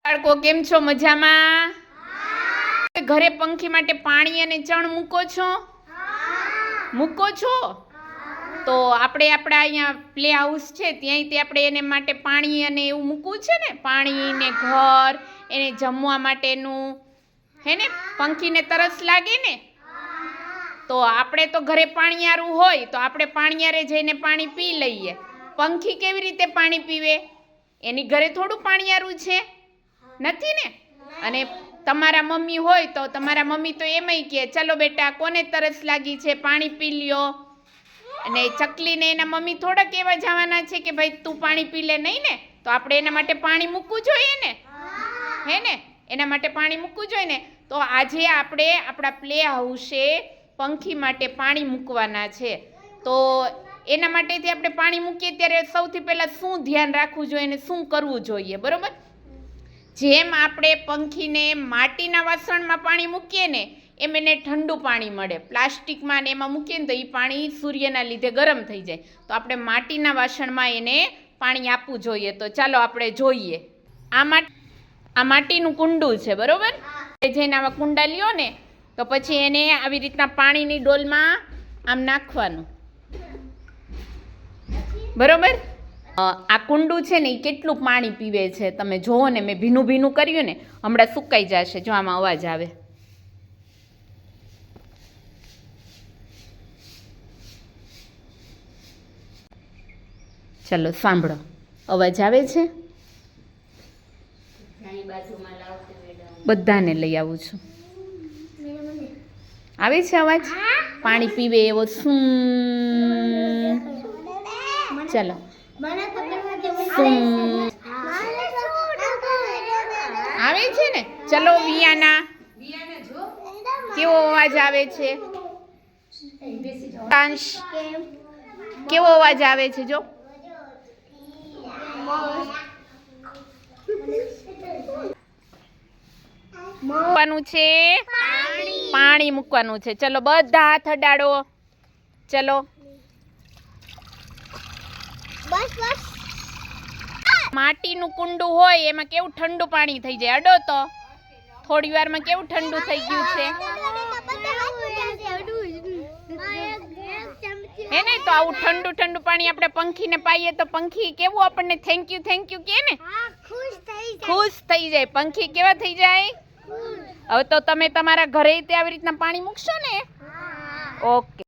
બાળકો કેમ છો? મજામાં? ઘરે પંખી માટે પાણી અને ચણ મૂકો છો? તો આપણે આપણા અહીંયા પ્લે હાઉસ છે ત્યાંથી આપણે એને માટે પાણી અને એવું મૂકવું છે ને, પાણી ને ઘર એને જમવા માટેનું, હે ને? પંખીને તરસ લાગે ને, તો આપણે તો ઘરે પાણીયારું હોય તો આપણે પાણીયારે જઈને પાણી પી લઈએ. પંખી કેવી રીતે પાણી પીવે? એની ઘરે થોડું પાણીયારું છે, નથી ને? અને તમારા મમ્મી હોય તો તમારા મમ્મી તો એમય કહે, ચલો બેટા કોને તરસ લાગી છે, પાણી પી લ્યો. અને ચકલીને એના મમ્મી થોડાક એવા જવાના છે કે ભાઈ તું પાણી પી લે, નહીં ને? તો આપણે એના માટે પાણી મૂકવું જોઈએ ને, હે ને? એના માટે પાણી મૂકવું જોઈએ ને. તો આજે આપણે આપણા પ્લે હાઉસે પંખી માટે પાણી મૂકવાના છે. તો એના માટેથી આપણે પાણી મૂકીએ ત્યારે સૌથી પહેલાં શું ધ્યાન રાખવું જોઈએ અને શું કરવું જોઈએ, બરાબર? જેમ આપણે પંખીને માટીના વાસણમાં પાણી મૂકીએ ને, એમ એને ઠંડુ પાણી મળે. પ્લાસ્ટિકમાં ને એમાં મૂકીએ ને તો એ પાણી સૂર્યના લીધે ગરમ થઈ જાય. તો આપણે માટીના વાસણમાં એને પાણી આપવું જોઈએ. તો ચાલો આપણે જોઈએ. આ માટીનું કુંડું છે, બરાબર? જેને આવા કુંડા લ્યો ને તો પછી એને આવી રીતના પાણીની ડોલમાં આમ નાખવાનું, બરાબર? આ કુંડું છે ને એ કેટલું પાણી પીવે છે તમે જુઓ ને. મેં ભીનું ભીનું કર્યું ને, હમણાં સુકાઈ જશે. જો આમાં અવાજ આવે, ચલો સાંભળો, અવાજ આવે છે? બધાને લઈ આવું છું. આવે છે અવાજ? પાણી પીવે એવો શું? ચલો આવે છે ને? ચલો વિયાના, કેવો અવાજ આવે છે? કેવો અવાજ આવે છે? જો મૂકવાનું છે, પાણી મૂકવાનું છે. ચલો બધા હાથ અડાડો. ચલો માટીનું કુંડું હોય એમાં કેવું ઠંડુ પાણી થઈ જાય. અડો તો થોડી વારમાં કેવું ઠંડુ થઈ ગયું છે, હે ને? તો આવું ઠંડુ ઠંડુ પાણી આપણે પંખીને પાઈએ તો પંખી કેવું આપણને થેન્ક યુ કે ને, ખુશ થઈ જાય. પંખી કેવા થઈ જાય? હવે તો તમે તમારા ઘરે આવી રીતના પાણી મૂકશો ને? ઓકે.